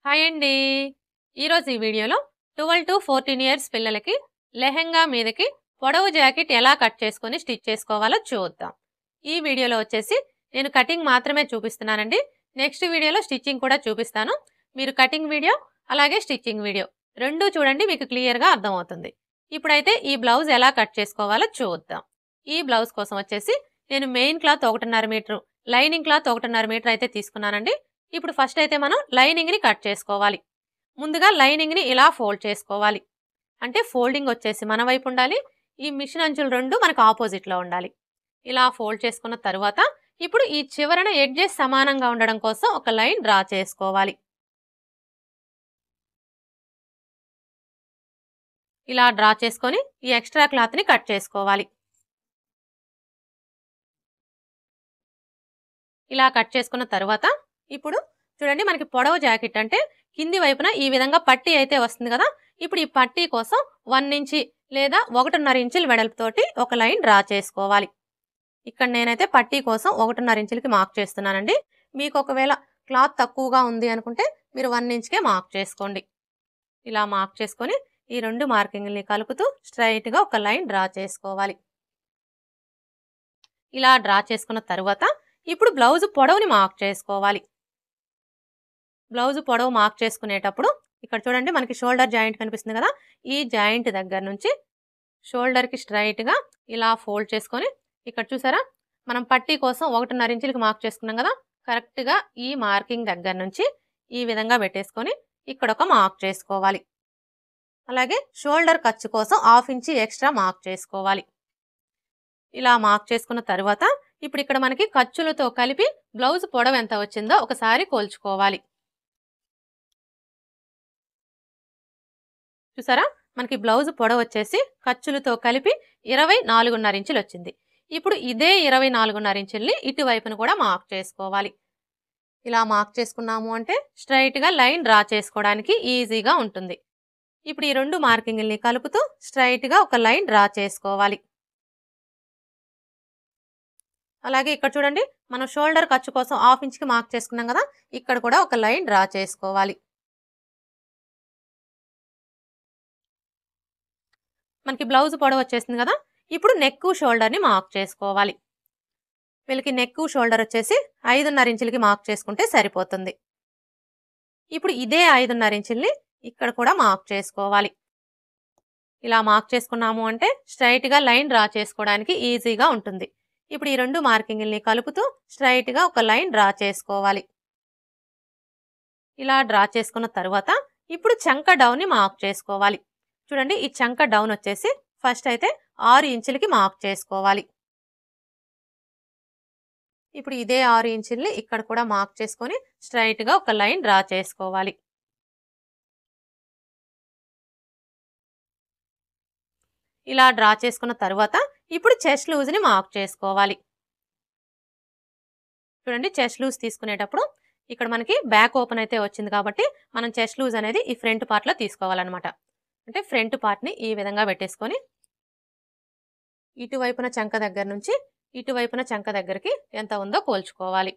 Hi అండి. ఈరోజు ఈ వీడియోలో 12 to 14 ఇయర్స్ పిల్లలకి లెహెంగా మీదకి పొడవు జాకెట్ ఎలా కట్ చేసుకొని స్టిచ్ చేసుకోవాలో చూద్దాం. ఈ వీడియోలో వచ్చేసి నేను కటింగ్ మాత్రమే చూపిస్తున్నానండి. నెక్స్ట్ వీడియోలో స్టిచ్చింగ్ కూడా చూపిస్తాను. మీరు కటింగ్ వీడియో అలాగే స్టిచ్చింగ్ వీడియో రెండూ చూడండి, మీకు క్లియర్గా అర్థమవుతుంది. ఇప్పుడైతే ఈ బ్లౌజ్ ఎలా కట్ చేసుకోవాలో చూద్దాం. ఈ బ్లౌజ్ కోసం వచ్చేసి నేను main cloth 1.5 metre, lining cloth 1.5 metre అయితే తీసుకున్నానండి. ఇప్పుడు ఫస్ట్ అయితే మనం లైనింగ్ని కట్ చేసుకోవాలి. ముందుగా లైనింగ్ని ఇలా ఫోల్డ్ చేసుకోవాలి. అంటే ఫోల్డింగ్ వచ్చేసి మన వైపు ఉండాలి, ఈ మిషన్ అంచులు రెండు మనకు ఆపోజిట్లో ఉండాలి. ఇలా ఫోల్డ్ చేసుకున్న తరువాత ఇప్పుడు ఈ చివరన ఎడ్జెస్ సమానంగా ఉండడం కోసం ఒక లైన్ డ్రా చేసుకోవాలి. ఇలా డ్రా చేసుకొని ఈ ఎక్స్ట్రా క్లాత్ని కట్ చేసుకోవాలి. ఇలా కట్ చేసుకున్న తర్వాత ఇప్పుడు చూడండి, మనకి పొడవు జాకెట్ అంటే కింది వైపున ఈ విధంగా పట్టీ అయితే వస్తుంది కదా. ఇప్పుడు ఈ పట్టీ కోసం 1 ఇంచి లేదా 1.5 ఇంచుల వెడల్పుతోటి ఒక లైన్ డ్రా చేసుకోవాలి. ఇక్కడ నేనైతే పట్టీ కోసం 1.5 ఇంచులకి మార్క్ చేస్తున్నానండి. మీకు ఒకవేళ క్లాత్ తక్కువగా ఉంది అనుకుంటే మీరు 1 ఇంచ్కే మార్క్ చేసుకోండి. ఇలా మార్క్ చేసుకొని ఈ రెండు మార్కింగ్ని కలుపుతూ స్ట్రైట్గా ఒక లైన్ డ్రా చేసుకోవాలి. ఇలా డ్రా చేసుకున్న తర్వాత ఇప్పుడు బ్లౌజ్ పొడవుని మార్క్ చేసుకోవాలి. బ్లౌజ్ పొడవు మార్క్ చేసుకునేటప్పుడు ఇక్కడ చూడండి, మనకి షోల్డర్ జాయింట్ కనిపిస్తుంది కదా. ఈ జాయింట్ దగ్గర నుంచి షోల్డర్కి స్ట్రైట్గా ఇలా ఫోల్డ్ చేసుకొని ఇక్కడ చూసారా, మనం పట్టీ కోసం 1.5 ఇంచులకి మార్క్ చేసుకున్నాం కదా. కరెక్ట్గా ఈ మార్కింగ్ దగ్గర నుంచి ఈ విధంగా పెట్టేసుకొని ఇక్కడ ఒక మార్క్ చేసుకోవాలి. అలాగే షోల్డర్ ఖర్చు కోసం 1/2 ఇంచి ఎక్స్ట్రా మార్క్ చేసుకోవాలి. ఇలా మార్క్ చేసుకున్న తర్వాత ఇప్పుడు ఇక్కడ మనకి ఖర్చులతో కలిపి బ్లౌజ్ పొడవు ఎంత వచ్చిందో ఒకసారి కోల్చుకోవాలి. చూసారా, మనకి బ్లౌజ్ పొడవు వచ్చేసి ఖర్చులతో కలిపి 24.5 ఇంచులు వచ్చింది. ఇప్పుడు ఇదే 24.5 ఇంచుల్ని ఇటువైపును కూడా మార్క్ చేసుకోవాలి. ఇలా మార్క్ చేసుకున్నాము అంటే స్ట్రైట్గా లైన్ డ్రా చేసుకోవడానికి ఈజీగా ఉంటుంది. ఇప్పుడు ఈ రెండు మార్కింగ్ని కలుపుతూ స్ట్రైట్గా ఒక లైన్ డ్రా చేసుకోవాలి. అలాగే ఇక్కడ చూడండి, మనం షోల్డర్ ఖర్చు కోసం 1/2 ఇంచ్కి మార్క్ చేసుకున్నాం కదా. ఇక్కడ కూడా ఒక లైన్ డ్రా చేసుకోవాలి. మనకి బ్లౌజ్ పొడవు వచ్చేసింది కదా. ఇప్పుడు నెక్ షోల్డర్ని మార్క్ చేసుకోవాలి. వీళ్ళకి నెక్ షోల్డర్ వచ్చేసి 5.5 ఇంచులకి మార్క్ చేసుకుంటే సరిపోతుంది. ఇప్పుడు ఇదే 5.5 ఇంచుల్ని ఇక్కడ కూడా మార్క్ చేసుకోవాలి. ఇలా మార్క్ చేసుకున్నాము అంటే స్ట్రైట్గా లైన్ డ్రా చేసుకోవడానికి ఈజీగా ఉంటుంది. ఇప్పుడు ఈ రెండు మార్కింగ్ని కలుపుతూ స్ట్రైట్గా ఒక లైన్ డ్రా చేసుకోవాలి. ఇలా డ్రా చేసుకున్న తర్వాత ఇప్పుడు చంక డౌన్ని మార్క్ చేసుకోవాలి. చూడండి, ఈ చంక డౌన్ వచ్చేసి ఫస్ట్ అయితే 6 ఇంచులకి మార్క్ చేసుకోవాలి. ఇప్పుడు ఇదే 6 ఇంచుల్ని ఇక్కడ కూడా మార్క్ చేసుకొని స్ట్రైట్గా ఒక లైన్ డ్రా చేసుకోవాలి. ఇలా డ్రా చేసుకున్న తర్వాత ఇప్పుడు చెస్ట్ లూజ్ని మార్క్ చేసుకోవాలి. చూడండి, చెస్ట్ లూజ్ తీసుకునేటప్పుడు ఇక్కడ మనకి బ్యాక్ ఓపెన్ అయితే వచ్చింది కాబట్టి మనం చెస్ట్ లూజ్ అనేది ఈ ఫ్రంట్ పార్ట్లో తీసుకోవాలన్నమాట. అంటే ఫ్రంట్ పార్ట్ని ఈ విధంగా పెట్టేసుకొని ఇటువైపున చంక దగ్గర నుంచి ఇటువైపున చంక దగ్గరికి ఎంత ఉందో కోల్చుకోవాలి.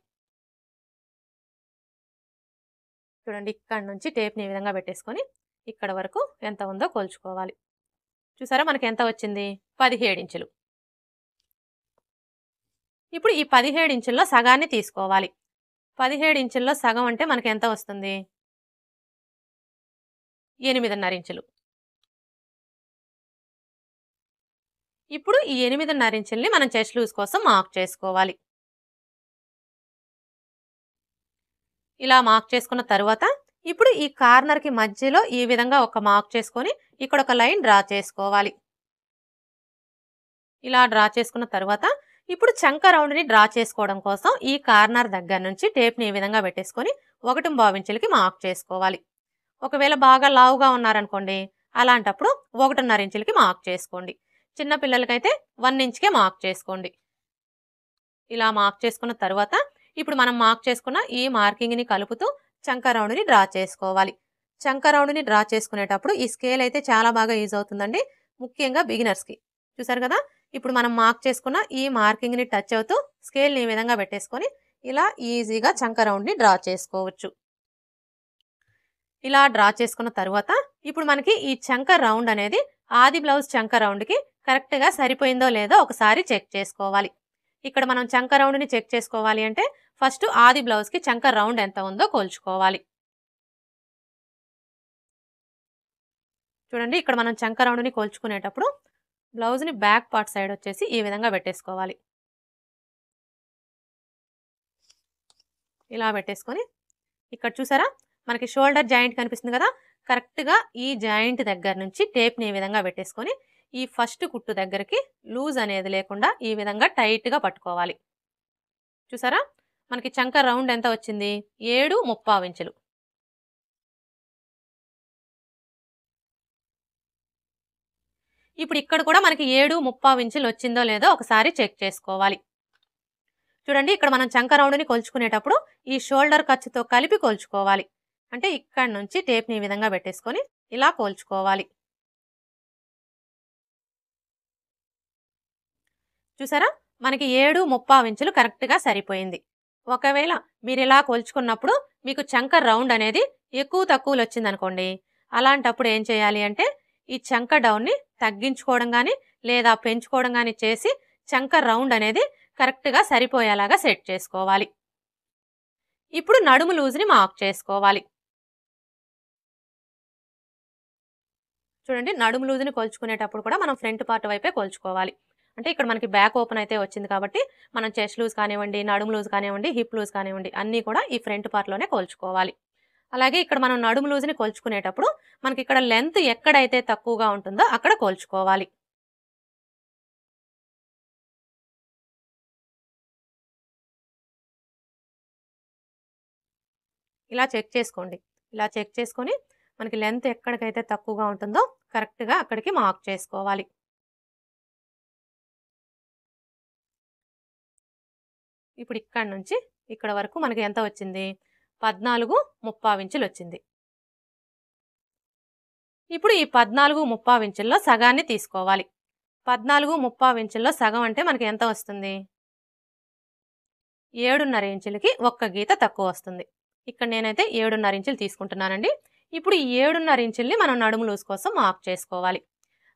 చూడండి, ఇక్కడ నుంచి టేప్ని ఈ విధంగా పెట్టేసుకొని ఇక్కడ వరకు ఎంత ఉందో కోల్చుకోవాలి. చూసారా, మనకి ఎంత వచ్చింది? 17 ఇంచులు. ఇప్పుడు ఈ 17 ఇంచుల్లో సగాన్ని తీసుకోవాలి. 17 ఇంచుల్లో సగం అంటే మనకి ఎంత వస్తుంది? 8.5 ఇంచులు. ఇప్పుడు ఈ 8.5 ఇంచుల్ని మనం చెస్ట్ లూజ్ కోసం మార్క్ చేసుకోవాలి. ఇలా మార్క్ చేసుకున్న తర్వాత ఇప్పుడు ఈ కార్నర్కి మధ్యలో ఈ విధంగా ఒక మార్క్ చేసుకొని ఇక్కడ ఒక లైన్ డ్రా చేసుకోవాలి. ఇలా డ్రా చేసుకున్న తర్వాత ఇప్పుడు చంక రౌండ్ని డ్రా చేసుకోవడం కోసం ఈ కార్నర్ దగ్గర నుంచి టేప్ని ఈ విధంగా పెట్టేసుకొని 1.5 ఇంచులకి మార్క్ చేసుకోవాలి. ఒకవేళ బాగా లావుగా ఉన్నారనుకోండి, అలాంటప్పుడు 1.5 ఇంచులకి మార్క్ చేసుకోండి. చిన్న పిల్లలకైతే 1 ఇంచ్కే మార్క్ చేసుకోండి. ఇలా మార్క్ చేసుకున్న తర్వాత ఇప్పుడు మనం మార్క్ చేసుకున్న ఈ మార్కింగ్ని కలుపుతూ చంక రౌండ్ని డ్రా చేసుకోవాలి. చంక రౌండ్ని డ్రా చేసుకునేటప్పుడు ఈ స్కేల్ అయితే చాలా బాగా యూజ్ అవుతుందండి, ముఖ్యంగా బిగినర్స్కి. చూసారు కదా, ఇప్పుడు మనం మార్క్ చేసుకున్న ఈ మార్కింగ్ని టచ్ అవుతూ స్కేల్ని ఈ విధంగా పెట్టేసుకొని ఇలా ఈజీగా చంక రౌండ్ని డ్రా చేసుకోవచ్చు. ఇలా డ్రా చేసుకున్న తర్వాత ఇప్పుడు మనకి ఈ చంక రౌండ్ అనేది ఆది బ్లౌజ్ చంక రౌండ్కి కరెక్ట్గా సరిపోయిందో లేదో ఒకసారి చెక్ చేసుకోవాలి. ఇక్కడ మనం చంక రౌండ్ని చెక్ చేసుకోవాలి అంటే ఫస్ట్ ఆది బ్లౌజ్కి చంక రౌండ్ ఎంత ఉందో కొలుచుకోవాలి. చూడండి, ఇక్కడ మనం చంక రౌండ్ని కొలుచుకునేటప్పుడు బ్లౌజ్ని బ్యాక్ పార్ట్ సైడ్ వచ్చేసి ఈ విధంగా పెట్టేసుకోవాలి. ఇలా పెట్టేసుకొని ఇక్కడ చూసారా మనకి షోల్డర్ జాయింట్ కనిపిస్తుంది కదా, కరెక్ట్గా ఈ జాయింట్ దగ్గర నుంచి టేప్ని ఈ విధంగా పెట్టేసుకొని ఈ ఫస్ట్ కుట్టు దగ్గరికి లూజ్ అనేది లేకుండా ఈ విధంగా టైట్గా పట్టుకోవాలి. చూసారా మనకి చంక రౌండ్ ఎంత వచ్చింది, 7.75 ఇంచులు. ఇప్పుడు ఇక్కడ కూడా మనకి 7.75 ఇంచులు వచ్చిందో లేదో ఒకసారి చెక్ చేసుకోవాలి. చూడండి, ఇక్కడ మనం చంక రౌండ్ని కొలుచుకునేటప్పుడు ఈ షోల్డర్ ఖర్చుతో కలిపి కొలుచుకోవాలి. అంటే ఇక్కడ నుంచి టేప్ని ఈ విధంగా పెట్టేసుకొని ఇలా కొలుచుకోవాలి. చూసారా మనకి 7.75 ఇంచులు కరెక్ట్గా సరిపోయింది. ఒకవేళ మీరు ఇలా కొలుచుకున్నప్పుడు మీకు చంక రౌండ్ అనేది ఎక్కువ తక్కువలు వచ్చిందనుకోండి, అలాంటప్పుడు ఏం చేయాలి అంటే ఈ చంక డౌన్ని తగ్గించుకోవడం కానీ లేదా పెంచుకోవడం కానీ చేసి చంక రౌండ్ అనేది కరెక్ట్గా సరిపోయేలాగా సెట్ చేసుకోవాలి. ఇప్పుడు నడుము లూజ్ని మార్క్ చేసుకోవాలి. చూడండి, నడుము లూజ్ని కొలుచుకునేటప్పుడు కూడా మనం ఫ్రంట్ పార్ట్ వైపే కొలుచుకోవాలి. అంటే ఇక్కడ మనకి బ్యాక్ ఓపెన్ అయితే వచ్చింది కాబట్టి మనం చెస్ట్ లూజ్ కానివ్వండి, నడుము లూజ్ కానివ్వండి, హిప్ లూజ్ కానివ్వండి అన్నీ కూడా ఈ ఫ్రంట్ పార్ట్లోనే కొలుచుకోవాలి. అలాగే ఇక్కడ మనం నడుము లూజ్ని కొలుచుకునేటప్పుడు మనకి ఇక్కడ లెంత్ ఎక్కడైతే తక్కువగా ఉంటుందో అక్కడ కొలుచుకోవాలి. ఇలా చెక్ చేసుకోండి. ఇలా చెక్ చేసుకొని మనకి లెంత్ ఎక్కడికైతే తక్కువగా ఉంటుందో కరెక్ట్గా అక్కడికి మార్క్ చేసుకోవాలి. ఇప్పుడు ఇక్కడ నుంచి ఇక్కడ వరకు మనకి ఎంత వచ్చింది, 14.35 ఇంచులు వచ్చింది. ఇప్పుడు ఈ 14.35 ఇంచుల్లో సగాన్ని తీసుకోవాలి. 14.35 ఇంచుల్లో సగం అంటే మనకి ఎంత వస్తుంది, 7.5 ఇంచులకి ఒక్క గీత తక్కువ వస్తుంది. ఇక్కడ నేనైతే 7.5 ఇంచులు తీసుకుంటున్నానండి. ఇప్పుడు ఈ 7.5 ఇంచుల్ని మనం నడుము లూజ్ కోసం మార్క్ చేసుకోవాలి.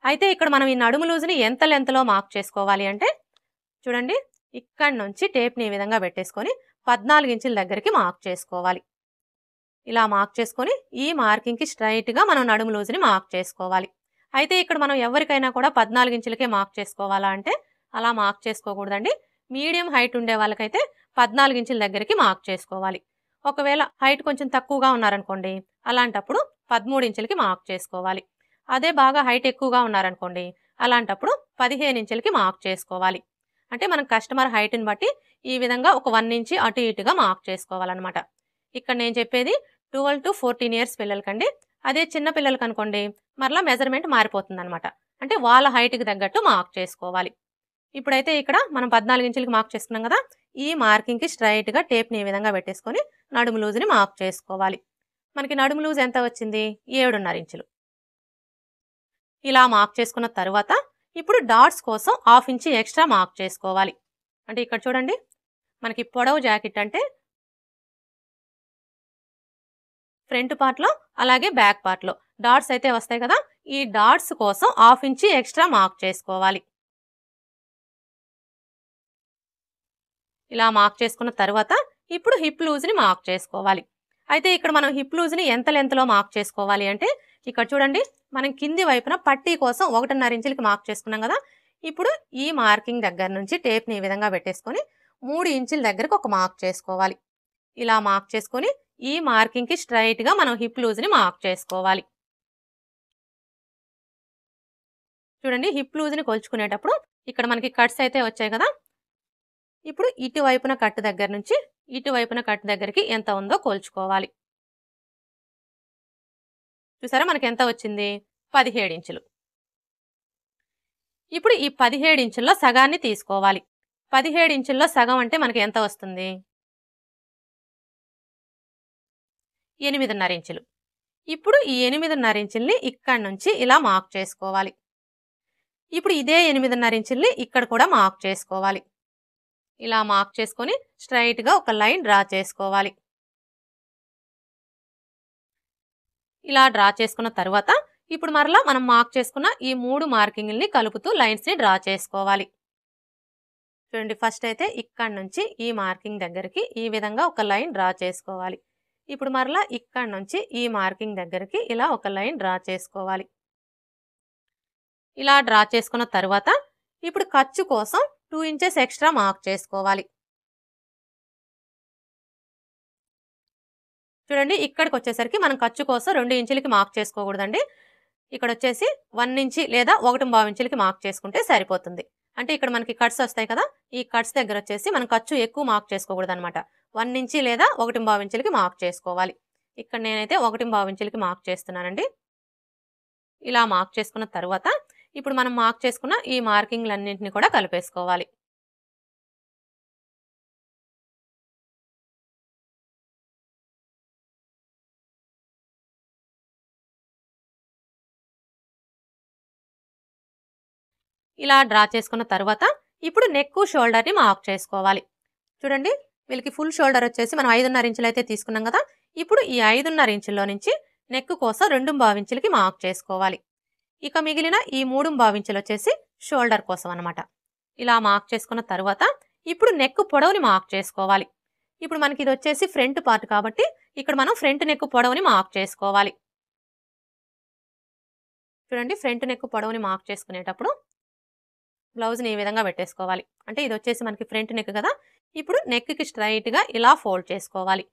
అయితే ఇక్కడ మనం ఈ నడుము లూజ్ని ఎంత లెంత్లో మార్క్ చేసుకోవాలి అంటే చూడండి, ఇక్కడ నుంచి టేప్ని ఈ విధంగా పెట్టేసుకొని 14 ఇంచుల దగ్గరికి మార్క్ చేసుకోవాలి. ఇలా మార్క్ చేసుకొని ఈ మార్కింగ్కి స్ట్రైట్గా మనం నడుము లూజ్ని మార్క్ చేసుకోవాలి. అయితే ఇక్కడ మనం ఎవరికైనా కూడా 14 ఇంచులకే మార్క్ చేసుకోవాలా అంటే అలా మార్క్ చేసుకోకూడదండి. మీడియం హైట్ ఉండే వాళ్ళకైతే 14 ఇంచుల దగ్గరికి మార్క్ చేసుకోవాలి. ఒకవేళ హైట్ కొంచెం తక్కువగా ఉన్నారనుకోండి, అలాంటప్పుడు 13 ఇంచులకి మార్క్ చేసుకోవాలి. అదే బాగా హైట్ ఎక్కువగా ఉన్నారనుకోండి, అలాంటప్పుడు 15 ఇంచులకి మార్క్ చేసుకోవాలి. అంటే మనం కస్టమర్ హైట్ని బట్టి ఈ విధంగా ఒక 1 ఇంచ్ అటు ఇటుగా మార్క్ చేసుకోవాలన్నమాట. ఇక్కడ నేను చెప్పేది 12 to 14 ఇయర్స్ పిల్లలకండి. అదే చిన్న పిల్లలకి అనుకోండి మరలా మెజర్మెంట్ మారిపోతుంది అనమాట. అంటే వాళ్ళ హైట్కి తగ్గట్టు మార్క్ చేసుకోవాలి. ఇప్పుడైతే ఇక్కడ మనం 14 ఇంచులకి మార్క్ చేసుకున్నాం కదా, ఈ మార్కింగ్కి స్ట్రైట్గా టేప్ని ఈ విధంగా పెట్టేసుకొని నడుము లూజ్ని మార్క్ చేసుకోవాలి. మనకి నడుము లూజ్ ఎంత వచ్చింది, 7.5 ఇంచులు. ఇలా మార్క్ చేసుకున్న తర్వాత ఇప్పుడు డాట్స్ కోసం 1/2 ఇంచ్ ఎక్స్ట్రా మార్క్ చేసుకోవాలి. అంటే ఇక్కడ చూడండి, మనకి పొడవు జాకెట్ అంటే ఫ్రంట్ పార్ట్లో అలాగే బ్యాక్ పార్ట్లో డాట్స్ అయితే వస్తాయి కదా, ఈ డాట్స్ కోసం 1/2 ఇంచ్ ఎక్స్ట్రా మార్క్ చేసుకోవాలి. ఇలా మార్క్ చేసుకున్న తర్వాత ఇప్పుడు హిప్ లూజ్ని మార్క్ చేసుకోవాలి. అయితే ఇక్కడ మనం హిప్ లూజ్ని ఎంత లెంత్లో మార్క్ చేసుకోవాలి అంటే ఇక్కడ చూడండి, మనం కింది వైపున పట్టీ కోసం 1.5 ఇంచులకి మార్క్ చేసుకున్నాం కదా, ఇప్పుడు ఈ మార్కింగ్ దగ్గర నుంచి టేప్ని ఈ విధంగా పెట్టేసుకొని 3 ఇంచుల దగ్గరకు ఒక మార్క్ చేసుకోవాలి. ఇలా మార్క్ చేసుకొని ఈ మార్కింగ్కి స్ట్రైట్గా మనం హిప్ లూజ్ని మార్క్ చేసుకోవాలి. చూడండి, హిప్ లూజ్ని కొలుచుకునేటప్పుడు ఇక్కడ మనకి కట్స్ అయితే వచ్చాయి కదా, ఇప్పుడు ఇటువైపున కట్టు దగ్గర నుంచి ఇటువైపున కట్టు దగ్గరికి ఎంత ఉందో కొలుచుకోవాలి. చూసారా మనకి ఎంత వచ్చింది, 17 ఇంచులు. ఇప్పుడు ఈ 17 ఇంచుల్లో సగాన్ని తీసుకోవాలి. 17 ఇంచుల్లో సగం అంటే మనకి ఎంత వస్తుంది, 8.5 ఇంచులు. ఇప్పుడు ఈ 8.5 ఇంచుల్ని ఇక్కడ నుంచి ఇలా మార్క్ చేసుకోవాలి. ఇప్పుడు ఇదే 8.5 ఇంచుల్ని ఇక్కడ కూడా మార్క్ చేసుకోవాలి. ఇలా మార్క్ చేసుకొని స్ట్రైట్గా ఒక లైన్ డ్రా చేసుకోవాలి. ఇలా డ్రా చేసుకున్న తర్వాత ఇప్పుడు మరలా మనం మార్క్ చేసుకున్న ఈ 3 మార్కింగ్‌ని కలుపుతూ లైన్స్‌ని డ్రా చేసుకోవాలి. చూడండి, ఫస్ట్ అయితే ఇక్కడ నుంచి ఈ మార్కింగ్ దగ్గరికి ఈ విధంగా ఒక లైన్ డ్రా చేసుకోవాలి. ఇప్పుడు మరలా ఇక్కడ నుంచి ఈ మార్కింగ్ దగ్గరికి ఇలా ఒక లైన్ డ్రా చేసుకోవాలి. ఇలా డ్రా చేసుకున్న తర్వాత ఇప్పుడు ఖర్చు కోసం 2 ఇంచెస్ ఎక్స్ట్రా మార్క్ చేసుకోవాలి. చూడండి, ఇక్కడికి వచ్చేసరికి మనం ఖర్చు కోసం 2 ఇంచులకి మార్క్ చేసుకోకూడదండి. ఇక్కడ వచ్చేసి 1 ఇంచి లేదా 1.5 ఇంచులకి మార్క్ చేసుకుంటే సరిపోతుంది. అంటే ఇక్కడ మనకి కట్స్ వస్తాయి కదా, ఈ కట్స్ దగ్గర వచ్చేసి మనం ఖర్చు ఎక్కువ మార్క్ చేసుకోకూడదు అనమాట. 1 ఇంచి లేదా 1.5 ఇంచులకి మార్క్ చేసుకోవాలి. ఇక్కడ నేనైతే 1.5 ఇంచులకి మార్క్ చేస్తున్నానండి. ఇలా మార్క్ చేసుకున్న తర్వాత ఇప్పుడు మనం మార్క్ చేసుకున్న ఈ మార్కింగ్లన్నింటినీ కూడా కలిపేసుకోవాలి. ఇలా డ్రా చేసుకున్న తర్వాత ఇప్పుడు నెక్ షోల్డర్ని మార్క్ చేసుకోవాలి. చూడండి, వీళ్ళకి ఫుల్ షోల్డర్ వచ్చేసి మనం 5.5 ఇంచులు అయితే తీసుకున్నాం కదా. ఇప్పుడు ఈ 5.5 ఇంచుల్లో నుంచి నెక్ కోసం 2.5 ఇంచులకి మార్క్ చేసుకోవాలి. ఇక మిగిలిన ఈ 3.5 ఇంచులు వచ్చేసి షోల్డర్ కోసం అనమాట. ఇలా మార్క్ చేసుకున్న తర్వాత ఇప్పుడు నెక్ పొడవుని మార్క్ చేసుకోవాలి. ఇప్పుడు మనకి ఇది వచ్చేసి ఫ్రంట్ పార్ట్ కాబట్టి ఇక్కడ మనం ఫ్రంట్ నెక్ పొడవుని మార్క్ చేసుకోవాలి. చూడండి, ఫ్రంట్ నెక్ పొడవుని మార్క్ చేసుకునేటప్పుడు బ్లౌజ్ని ఈ విధంగా పెట్టేసుకోవాలి. అంటే ఇది వచ్చేసి మనకి ఫ్రంట్ నెక్ కదా. ఇప్పుడు నెక్కి స్ట్రైట్గా ఇలా ఫోల్డ్ చేసుకోవాలి.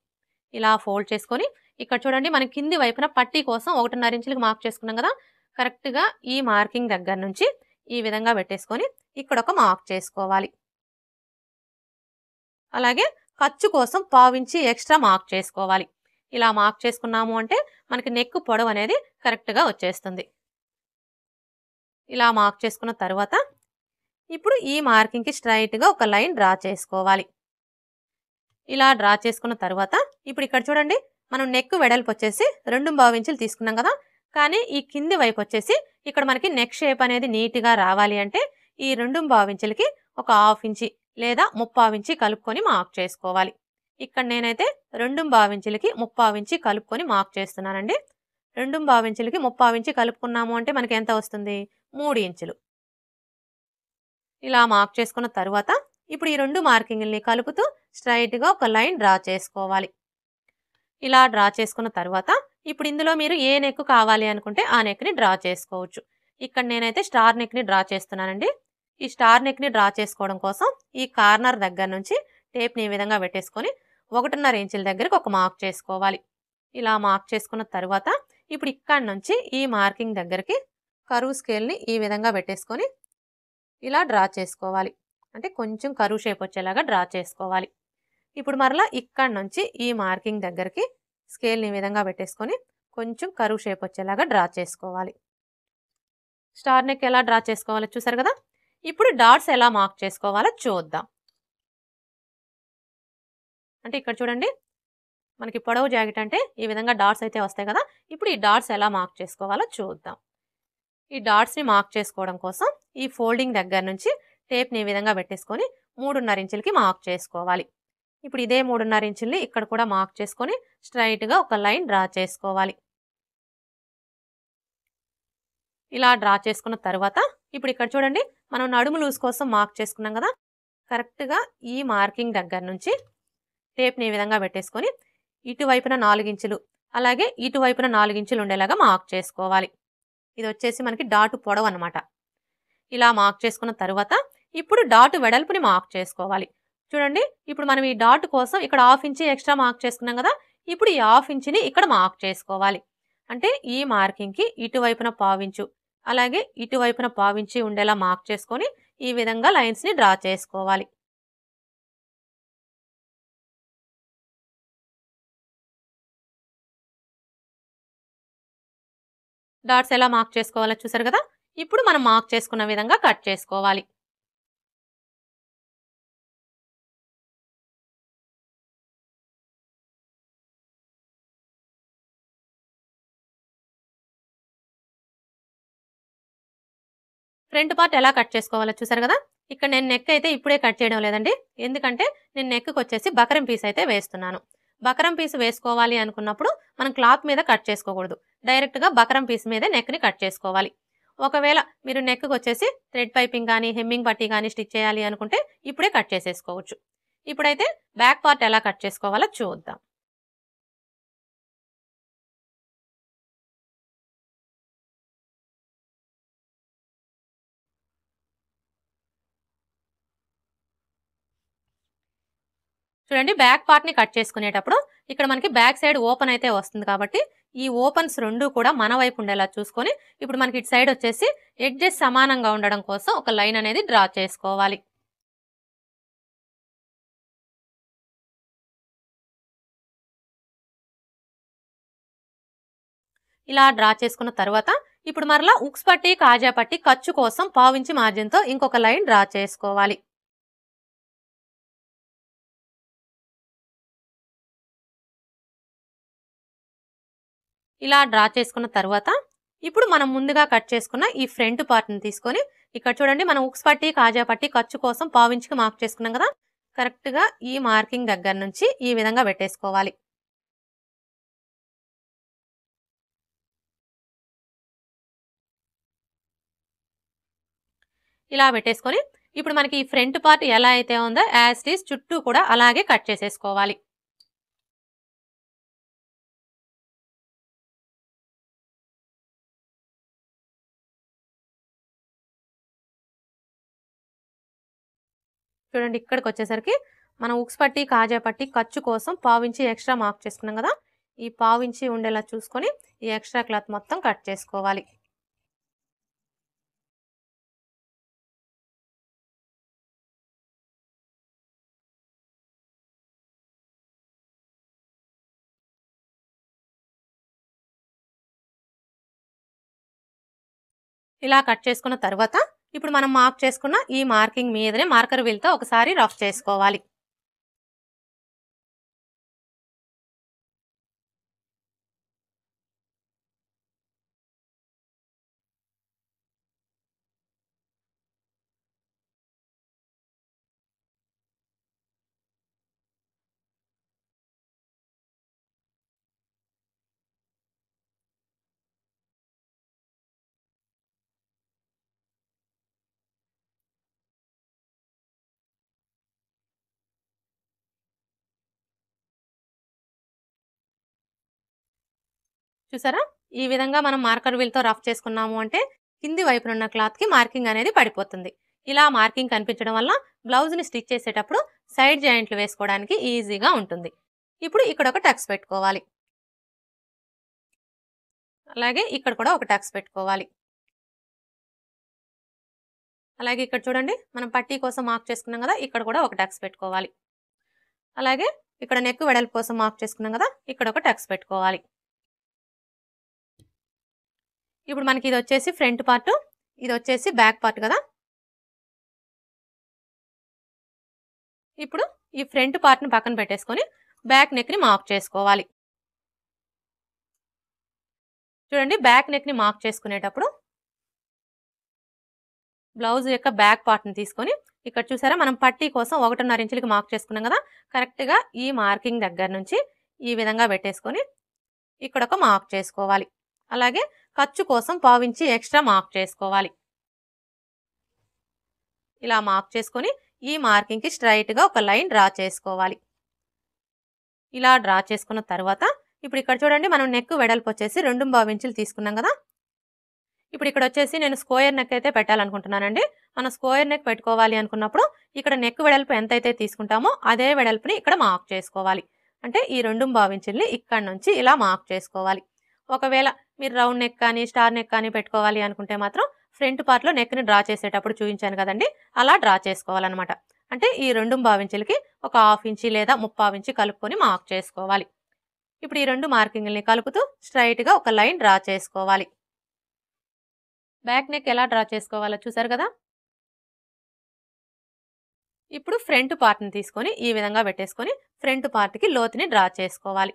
ఇలా ఫోల్డ్ చేసుకొని ఇక్కడ చూడండి, మన కింది వైపున పట్టీ కోసం 1.5 ఇంచులకి మార్క్ చేసుకున్నాం కదా. కరెక్ట్గా ఈ మార్కింగ్ దగ్గర నుంచి ఈ విధంగా పెట్టేసుకొని ఇక్కడ ఒక మార్క్ చేసుకోవాలి. అలాగే ఖర్చు కోసం 1/4 ఇంచి ఎక్స్ట్రా మార్క్ చేసుకోవాలి. ఇలా మార్క్ చేసుకున్నాము అంటే మనకి నెక్ పొడవు అనేది కరెక్ట్గా వచ్చేస్తుంది. ఇలా మార్క్ చేసుకున్న తర్వాత ఇప్పుడు ఈ మార్కింగ్కి స్ట్రైట్గా ఒక లైన్ డ్రా చేసుకోవాలి. ఇలా డ్రా చేసుకున్న తర్వాత ఇప్పుడు ఇక్కడ చూడండి, మనం నెక్ వెడల్పు వచ్చేసి 2.5 ఇంచులు తీసుకున్నాం కదా. కానీ ఈ కింది వైపు వచ్చేసి ఇక్కడ మనకి నెక్ షేప్ అనేది నీట్గా రావాలి అంటే ఈ 2.5 ఇంచులకి ఒక 1/2 ఇంచి లేదా 3/4 ఇంచి కలుపుకొని మార్క్ చేసుకోవాలి. ఇక్కడ నేనైతే 2.5 ఇంచులకి 3/4 ఇంచి కలుపుకొని మార్క్ చేస్తున్నానండి. 2.5 ఇంచులకి 3/4 ఇంచి కలుపుకున్నాము అంటే మనకి ఎంత వస్తుంది? 3 ఇంచులు. ఇలా మార్క్ చేసుకున్న తర్వాత ఇప్పుడు ఈ 2 మార్కింగ్ని కలుపుతూ స్ట్రైట్గా ఒక లైన్ డ్రా చేసుకోవాలి. ఇలా డ్రా చేసుకున్న తర్వాత ఇప్పుడు ఇందులో మీరు ఏ నెక్ కావాలి అనుకుంటే ఆ నెక్ని డ్రా చేసుకోవచ్చు. ఇక్కడ నేనైతే స్టార్ నెక్ని డ్రా చేస్తున్నానండి. ఈ స్టార్ నెక్ని డ్రా చేసుకోవడం కోసం ఈ కార్నర్ దగ్గర నుంచి టేప్ని ఈ విధంగా పెట్టేసుకొని 1.5 ఇంచుల దగ్గరకు ఒక మార్క్ చేసుకోవాలి. ఇలా మార్క్ చేసుకున్న తర్వాత ఇప్పుడు ఇక్కడ నుంచి ఈ మార్కింగ్ దగ్గరికి కరువు స్కేల్ని ఈ విధంగా పెట్టేసుకొని ఇలా డ్రా చేసుకోవాలి. అంటే కొంచెం కరువు షేప్ వచ్చేలాగా డ్రా చేసుకోవాలి. ఇప్పుడు మరలా ఇక్కడ నుంచి ఈ మార్కింగ్ దగ్గరికి స్కేల్ని ఈ విధంగా పెట్టేసుకొని కొంచెం కరువు షేప్ వచ్చేలాగా డ్రా చేసుకోవాలి. స్టార్ నెక్ ఎలా డ్రా చేసుకోవాలో చూసారు కదా. ఇప్పుడు డాట్స్ ఎలా మార్క్ చేసుకోవాలో చూద్దాం. అంటే ఇక్కడ చూడండి, మనకి పొడవు జాకెట్ అంటే ఈ విధంగా డాట్స్ అయితే వస్తాయి కదా. ఇప్పుడు ఈ డాట్స్ ఎలా మార్క్ చేసుకోవాలో చూద్దాం. ఈ డాట్స్ని మార్క్ చేసుకోవడం కోసం ఈ ఫోల్డింగ్ దగ్గర నుంచి టేప్ని ఈ విధంగా పెట్టేసుకొని 3.5 ఇంచులకి మార్క్ చేసుకోవాలి. ఇప్పుడు ఇదే 3.5 ఇంచుల్ని ఇక్కడ కూడా మార్క్ చేసుకొని స్ట్రైట్గా ఒక లైన్ డ్రా చేసుకోవాలి. ఇలా డ్రా చేసుకున్న తర్వాత ఇప్పుడు ఇక్కడ చూడండి, మనం నడుము లూజ్ కోసం మార్క్ చేసుకున్నాం కదా. కరెక్ట్గా ఈ మార్కింగ్ దగ్గర నుంచి టేప్ని ఈ విధంగా పెట్టేసుకొని ఇటువైపున 4 ఇంచులు అలాగే ఇటువైపున 4 ఇంచులు ఉండేలాగా మార్క్ చేసుకోవాలి. ఇది వచ్చేసి మనకి డాటు పొడవు అనమాట. ఇలా మార్క్ చేసుకున్న తర్వాత ఇప్పుడు డాటు వెడల్పుని మార్క్ చేసుకోవాలి. చూడండి, ఇప్పుడు మనం ఈ డాట్ కోసం ఇక్కడ 1/2 ఇంచి ఎక్స్ట్రా మార్క్ చేసుకున్నాం కదా. ఇప్పుడు ఈ 1/2 ఇంచిని ఇక్కడ మార్క్ చేసుకోవాలి. అంటే ఈ మార్కింగ్కి ఇటువైపున 1/4 ఇంచు అలాగే ఇటువైపున 1/4 ఇంచి ఉండేలా మార్క్ చేసుకొని ఈ విధంగా లైన్స్ని డ్రా చేసుకోవాలి. డాట్స్ ఎలా మార్క్ చేసుకోవాలో చూసారు కదా. ఇప్పుడు మనం మార్క్ చేసుకున్న విధంగా కట్ చేసుకోవాలి. ఫ్రంట్ పార్ట్ ఎలా కట్ చేసుకోవాలో చూసారు కదా. ఇక్కడ నేను నెక్ అయితే ఇప్పుడే కట్ చేయడం లేదండి. ఎందుకంటే నేను నెక్కి వచ్చేసి బకరం పీస్ అయితే వేస్తున్నాను. బకరం పీస్ వేసుకోవాలి అనుకున్నప్పుడు మనం క్లాత్ మీద కట్ చేసుకోకూడదు. డైరెక్ట్గా బకరం పీస్ మీదే నెక్ని కట్ చేసుకోవాలి. ఒకవేళ మీరు నెక్కి వచ్చేసి థ్రెడ్ పైపింగ్ కానీ హెమ్మింగ్ పట్టీ కానీ స్టిచ్ చేయాలి అనుకుంటే ఇప్పుడే కట్ చేసేసుకోవచ్చు. ఇప్పుడైతే బ్యాక్ పార్ట్ ఎలా కట్ చేసుకోవాలో చూద్దాం. చూడండి, బ్యాక్ పార్ట్ని కట్ చేసుకునేటప్పుడు ఇక్కడ మనకి బ్యాక్ సైడ్ ఓపెన్ అయితే వస్తుంది కాబట్టి ఈ ఓపెన్స్ రెండు కూడా మన వైపు ఉండేలా చూసుకొని ఇప్పుడు మనకి ఇటు సైడ్ వచ్చేసి ఎడ్జెస్ సమానంగా ఉండడం కోసం ఒక లైన్ అనేది డ్రా చేసుకోవాలి. ఇలా డ్రా చేసుకున్న తర్వాత ఇప్పుడు మరలా ఉక్స్ పట్టి కాజా పట్టి ఖర్చు కోసం పావించి మార్జిన్తో ఇంకొక లైన్ డ్రా చేసుకోవాలి. ఇలా డ్రా చేసుకున్న తర్వాత ఇప్పుడు మనం ముందుగా కట్ చేసుకున్న ఈ ఫ్రంట్ పార్ట్ని తీసుకొని ఇక్కడ చూడండి, మనం ఉక్స్ పట్టి కాజా పట్టి ఖర్చు కోసం పావించికి మార్క్ చేసుకున్నాం కదా, కరెక్ట్గా ఈ మార్కింగ్ దగ్గర నుంచి ఈ విధంగా పెట్టేసుకోవాలి. ఇలా పెట్టేసుకొని ఇప్పుడు మనకి ఈ ఫ్రంట్ పార్ట్ ఎలా అయితే ఉందో యాజ్ ఇట్ ఈస్ చుట్టూ కూడా అలాగే కట్ చేసేసుకోవాలి. చూడండి, ఇక్కడికి వచ్చేసరికి మనం ఉక్స్ పట్టి కాజా పట్టి ఖర్చు కోసం పావించి ఎక్స్ట్రా మార్క్ చేసుకున్నాం కదా, ఈ పావించి ఉండేలా చూసుకొని ఈ ఎక్స్ట్రా క్లాత్ మొత్తం కట్ చేసుకోవాలి. ఇలా కట్ చేసుకున్న తర్వాత ఇప్పుడు మనం మార్క్ చేసుకున్న ఈ మార్కింగ్ మీదనే మార్కర్ వీల్తో ఒకసారి రఫ్ చేసుకోవాలి. చూసారా, ఈ విధంగా మనం మార్కర్ వీల్తో రఫ్ చేసుకున్నాము అంటే కింది వైపునున్న క్లాత్కి మార్కింగ్ అనేది పడిపోతుంది. ఇలా మార్కింగ్ కనిపించడం వల్ల బ్లౌజ్ని స్టిచ్ చేసేటప్పుడు సైడ్ జాయింట్లు వేసుకోవడానికి ఈజీగా ఉంటుంది. ఇప్పుడు ఇక్కడ ఒక టక్స్ పెట్టుకోవాలి, అలాగే ఇక్కడ కూడా ఒక టక్స్ పెట్టుకోవాలి. అలాగే ఇక్కడ చూడండి, మనం పట్టీ కోసం మార్క్ చేసుకున్నాం కదా, ఇక్కడ కూడా ఒక టక్స్ పెట్టుకోవాలి. అలాగే ఇక్కడ నెక్ వెడల్పు కోసం మార్క్ చేసుకున్నాం కదా, ఇక్కడ ఒక టక్స్ పెట్టుకోవాలి. ఇప్పుడు మనకి ఇది వచ్చేసి ఫ్రంట్ పార్ట్, ఇది వచ్చేసి బ్యాక్ పార్ట్ కదా. ఇప్పుడు ఈ ఫ్రంట్ పార్ట్ని పక్కన పెట్టేసుకొని బ్యాక్ నెక్ని మార్క్ చేసుకోవాలి. చూడండి, బ్యాక్ నెక్ని మార్క్ చేసుకునేటప్పుడు బ్లౌజ్ యొక్క బ్యాక్ పార్ట్ని తీసుకొని ఇక్కడ చూసారా, మనం పట్టీ కోసం 1.5 ఇంచులకి మార్క్ చేసుకున్నాం కదా, కరెక్ట్గా ఈ మార్కింగ్ దగ్గర నుంచి ఈ విధంగా పెట్టేసుకొని ఇక్కడ ఒక మార్క్ చేసుకోవాలి. అలాగే ఖర్చు కోసం పావించి ఎక్స్ట్రా మార్క్ చేసుకోవాలి. ఇలా మార్క్ చేసుకొని ఈ మార్కింగ్కి స్ట్రైట్గా ఒక లైన్ డ్రా చేసుకోవాలి. ఇలా డ్రా చేసుకున్న తర్వాత ఇప్పుడు ఇక్కడ చూడండి, మనం నెక్ వెడల్పు వచ్చేసి 2.5 ఇంచులు తీసుకున్నాం కదా. ఇప్పుడు ఇక్కడ వచ్చేసి నేను స్క్వేర్ నెక్ అయితే పెట్టాలనుకుంటున్నానండి. మనం స్క్వేర్ నెక్ పెట్టుకోవాలి అనుకున్నప్పుడు ఇక్కడ నెక్ వెడల్పు ఎంతైతే తీసుకుంటామో అదే వెడల్పుని ఇక్కడ మార్క్ చేసుకోవాలి. అంటే ఈ 2.5 ఇంచుల్ని ఇక్కడ నుంచి ఇలా మార్క్ చేసుకోవాలి. ఒకవేళ మీరు రౌండ్ నెక్ కానీ స్టార్ నెక్ కానీ పెట్టుకోవాలి అనుకుంటే మాత్రం ఫ్రంట్ పార్ట్లో నెక్ని డ్రా చేసేటప్పుడు చూపించాను కదండి, అలా డ్రా చేసుకోవాలన్నమాట. అంటే ఈ 2.5 ఇంచులకి ఒక 1/2 ఇంచి లేదా 3/4 ఇంచి కలుపుకొని మార్క్ చేసుకోవాలి. ఇప్పుడు ఈ 2 మార్కింగ్ని కలుపుతూ స్ట్రైట్గా ఒక లైన్ డ్రా చేసుకోవాలి. బ్యాక్ నెక్ ఎలా డ్రా చేసుకోవాలో చూసారు కదా. ఇప్పుడు ఫ్రంట్ పార్ట్ని తీసుకొని ఈ విధంగా పెట్టేసుకొని ఫ్రంట్ పార్ట్కి లోతుని డ్రా చేసుకోవాలి.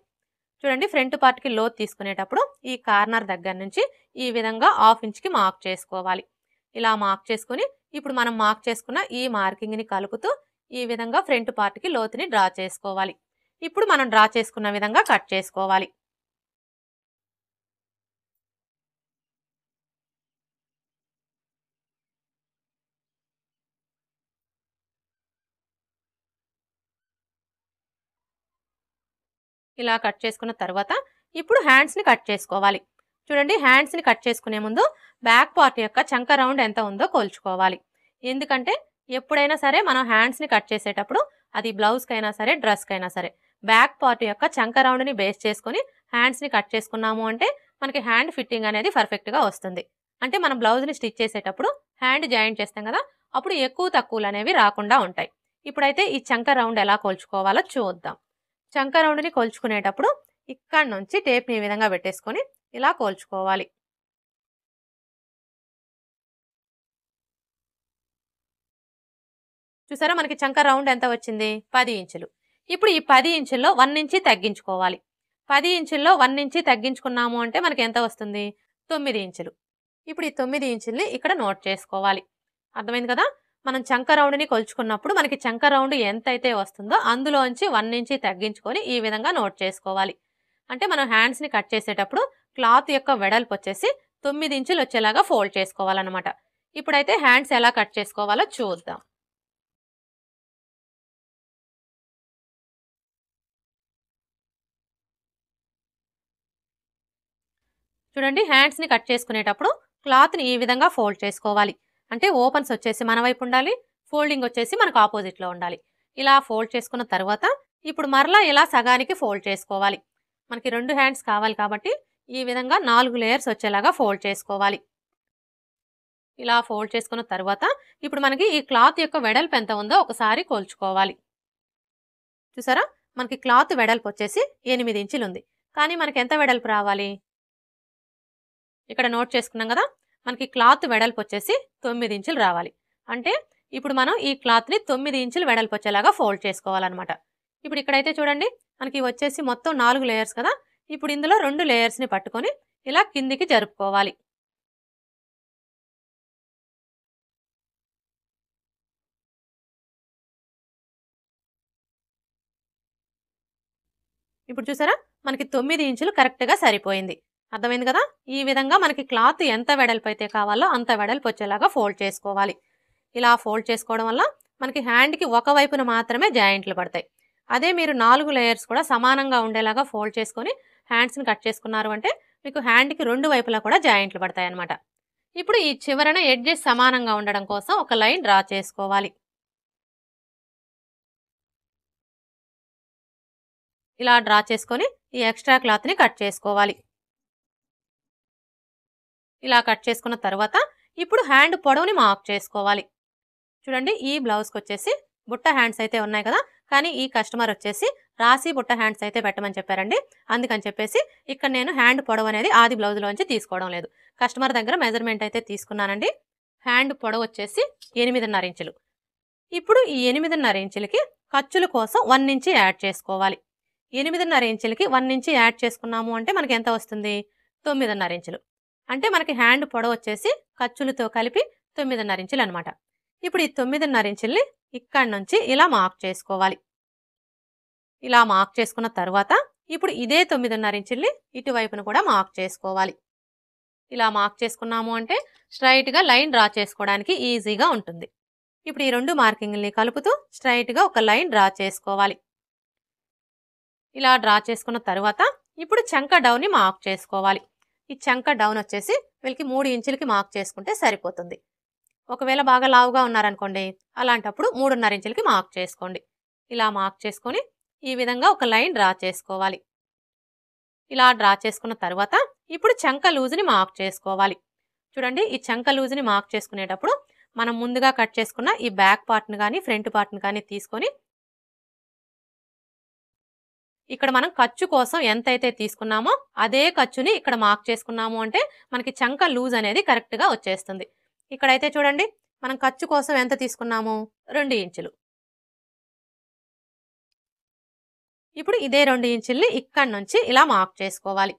చూడండి, ఫ్రంట్ పార్ట్కి లోతు తీసుకునేటప్పుడు ఈ కార్నర్ దగ్గర నుంచి ఈ విధంగా 1/2 ఇంచ్కి మార్క్ చేసుకోవాలి. ఇలా మార్క్ చేసుకుని ఇప్పుడు మనం మార్క్ చేసుకున్న ఈ మార్కింగ్ని కలుపుతూ ఈ విధంగా ఫ్రంట్ పార్ట్కి లోతుని డ్రా చేసుకోవాలి. ఇప్పుడు మనం డ్రా చేసుకున్న విధంగా కట్ చేసుకోవాలి. ఇలా కట్ చేసుకున్న తర్వాత ఇప్పుడు హ్యాండ్స్ని కట్ చేసుకోవాలి. చూడండి, హ్యాండ్స్ని కట్ చేసుకునే ముందు బ్యాక్ పార్ట్ యొక్క చంక రౌండ్ ఎంత ఉందో కొలుచుకోవాలి. ఎందుకంటే ఎప్పుడైనా సరే మనం హ్యాండ్స్ని కట్ చేసేటప్పుడు అది బ్లౌజ్కైనా సరే డ్రెస్కైనా సరే బ్యాక్ పార్ట్ యొక్క చంక రౌండ్ని బేస్ చేసుకుని హ్యాండ్స్ని కట్ చేసుకున్నాము అంటే మనకి హ్యాండ్ ఫిట్టింగ్ అనేది పర్ఫెక్ట్గా వస్తుంది. అంటే మనం బ్లౌజ్ని స్టిచ్ చేసేటప్పుడు హ్యాండ్ జాయింట్ చేస్తాం కదా, అప్పుడు ఎక్కువ తక్కువలు అనేవి రాకుండా ఉంటాయి. ఇప్పుడైతే ఈ చంక రౌండ్ ఎలా కొలుచుకోవాలో చూద్దాం. చంక రౌండ్ని కొలుచుకునేటప్పుడు ఇక్కడ నుంచి టేప్ని ఈ విధంగా పెట్టేసుకొని ఇలా కొలుచుకోవాలి. చూసారా, మనకి చంక రౌండ్ ఎంత వచ్చింది? 10 ఇంచులు. ఇప్పుడు ఈ 10 ఇంచుల్లో 1 ఇంచి తగ్గించుకోవాలి. 10 ఇంచుల్లో 1 ఇంచి తగ్గించుకున్నాము అంటే మనకి ఎంత వస్తుంది? 9 ఇంచులు. ఇప్పుడు ఈ 9 ఇంచుల్ని ఇక్కడ నోట్ చేసుకోవాలి. అర్థమైంది కదా? మనం చంక రౌండ్ని కొలుచుకున్నప్పుడు మనకి చంక రౌండ్ ఎంతైతే వస్తుందో అందులోంచి 1 ఇంచి తగ్గించుకొని ఈ విధంగా నోట్ చేసుకోవాలి. అంటే మనం హ్యాండ్స్ని కట్ చేసేటప్పుడు క్లాత్ యొక్క వెడల్పు వచ్చేసి 9 ఇంచులు వచ్చేలాగా ఫోల్డ్ చేసుకోవాలన్నమాట. ఇప్పుడైతే హ్యాండ్స్ ఎలా కట్ చేసుకోవాలో చూద్దాం. చూడండి, హ్యాండ్స్ని కట్ చేసుకునేటప్పుడు క్లాత్ని ఈ విధంగా ఫోల్డ్ చేసుకోవాలి. అంటే ఓపెన్స్ వచ్చేసి మన వైపు ఉండాలి, ఫోల్డింగ్ వచ్చేసి మనకు ఆపోజిట్లో ఉండాలి. ఇలా ఫోల్డ్ చేసుకున్న తర్వాత ఇప్పుడు మరలా ఇలా సగానికి ఫోల్డ్ చేసుకోవాలి. మనకి 2 హ్యాండ్స్ కావాలి కాబట్టి ఈ విధంగా 4 లేయర్స్ వచ్చేలాగా ఫోల్డ్ చేసుకోవాలి. ఇలా ఫోల్డ్ చేసుకున్న తర్వాత ఇప్పుడు మనకి ఈ క్లాత్ యొక్క వెడల్పు ఎంత ఉందో ఒకసారి కొలుచుకోవాలి. చూసారా, మనకి క్లాత్ వెడల్పు వచ్చేసి 8 ఇంచులు ఉంది. కానీ మనకి ఎంత వెడల్పు రావాలి? ఇక్కడ నోట్ చేసుకున్నాం కదా, మనకి క్లాత్ వెడల్పు వచ్చేసి 9 ఇంచులు రావాలి. అంటే ఇప్పుడు మనం ఈ క్లాత్ని 9 ఇంచులు వెడల్పు వచ్చేలాగా ఫోల్డ్ చేసుకోవాలన్నమాట. ఇప్పుడు ఇక్కడైతే చూడండి, మనకి వచ్చేసి మొత్తం 4 లేయర్స్ కదా. ఇప్పుడు ఇందులో 2 లేయర్స్ని పట్టుకొని ఇలా కిందికి జరుపుకోవాలి. ఇప్పుడు చూసారా, మనకి 9 ఇంచులు కరెక్ట్గా సరిపోయింది. అర్థమైంది కదా? ఈ విధంగా మనకి క్లాత్ ఎంత వెడల్పు అయితే కావాలో అంత వెడల్పు వచ్చేలాగా ఫోల్డ్ చేసుకోవాలి. ఇలా ఫోల్డ్ చేసుకోవడం వల్ల మనకి హ్యాండ్కి ఒకవైపున మాత్రమే జాయింట్లు పడతాయి. అదే మీరు 4 లేయర్స్ కూడా సమానంగా ఉండేలాగా ఫోల్డ్ చేసుకొని హ్యాండ్స్ని కట్ చేసుకున్నారు అంటే మీకు హ్యాండ్కి 2 వైపులా కూడా జాయింట్లు పడతాయి అన్నమాట. ఇప్పుడు ఈ చివరన ఎడ్జెస్ సమానంగా ఉండడం కోసం ఒక లైన్ డ్రా చేసుకోవాలి. ఇలా డ్రా చేసుకొని ఈ ఎక్స్ట్రా క్లాత్ని కట్ చేసుకోవాలి. ఇలా కట్ చేసుకున్న తర్వాత ఇప్పుడు హ్యాండ్ పొడవుని మార్క్ చేసుకోవాలి. చూడండి, ఈ బ్లౌజ్కి వచ్చేసి బుట్ట హ్యాండ్స్ అయితే ఉన్నాయి కదా, కానీ ఈ కస్టమర్ వచ్చేసి రాసి బుట్ట హ్యాండ్స్ అయితే పెట్టమని చెప్పారండి. అందుకని చెప్పేసి ఇక్కడ నేను హ్యాండ్ పొడవు అనేది ఆది బ్లౌజ్లోంచి తీసుకోవడం లేదు, కస్టమర్ దగ్గర మెజర్మెంట్ అయితే తీసుకున్నానండి. హ్యాండ్ పొడవు వచ్చేసి 8.5 ఇంచులు. ఇప్పుడు ఈ 8.5 ఇంచులకి ఖర్చుల కోసం 1 ఇంచి యాడ్ చేసుకోవాలి. 8.5 ఇంచులకి 1 ఇంచి యాడ్ చేసుకున్నాము అంటే మనకి ఎంత వస్తుంది? 9.5 ఇంచులు. అంటే మనకి హ్యాండ్ పొడవు వచ్చేసి ఖర్చులతో కలిపి 9.5 ఇంచులు అనమాట. ఇప్పుడు ఈ 9.5 ఇంచుల్ని ఇక్కడ నుంచి ఇలా మార్క్ చేసుకోవాలి. ఇలా మార్క్ చేసుకున్న తర్వాత ఇప్పుడు ఇదే 9.5 ఇంచుల్ని ఇటువైపును కూడా మార్క్ చేసుకోవాలి. ఇలా మార్క్ చేసుకున్నాము అంటే స్ట్రైట్గా లైన్ డ్రా చేసుకోవడానికి ఈజీగా ఉంటుంది. ఇప్పుడు ఈ 2 మార్కింగ్ని కలుపుతూ స్ట్రైట్గా ఒక లైన్ డ్రా చేసుకోవాలి. ఇలా డ్రా చేసుకున్న తర్వాత ఇప్పుడు చంక డౌన్ని మార్క్ చేసుకోవాలి. ఈ చంక డౌన్ వచ్చేసి వీళ్ళకి 3 ఇంచులకి మార్క్ చేసుకుంటే సరిపోతుంది. ఒకవేళ బాగా లావుగా ఉన్నారనుకోండి, అలాంటప్పుడు 3.5 ఇంచులకి మార్క్ చేసుకోండి. ఇలా మార్క్ చేసుకొని ఈ విధంగా ఒక లైన్ డ్రా చేసుకోవాలి. ఇలా డ్రా చేసుకున్న తర్వాత ఇప్పుడు చంక లూజ్ని మార్క్ చేసుకోవాలి. చూడండి, ఈ చంక లూజ్ని మార్క్ చేసుకునేటప్పుడు మనం ముందుగా కట్ చేసుకున్న ఈ బ్యాక్ పార్ట్ని కానీ ఫ్రంట్ పార్ట్ని కానీ తీసుకొని ఇక్కడ మనం ఖర్చు కోసం ఎంతైతే తీసుకున్నామో అదే ఖర్చుని ఇక్కడ మార్క్ చేసుకున్నాము అంటే మనకి చంక లూజ్ అనేది కరెక్ట్గా వచ్చేస్తుంది. ఇక్కడైతే చూడండి, మనం ఖర్చు కోసం ఎంత తీసుకున్నాము? 2 ఇంచులు. ఇప్పుడు ఇదే 2 ఇంచుల్ని ఇక్కడ నుంచి ఇలా మార్క్ చేసుకోవాలి.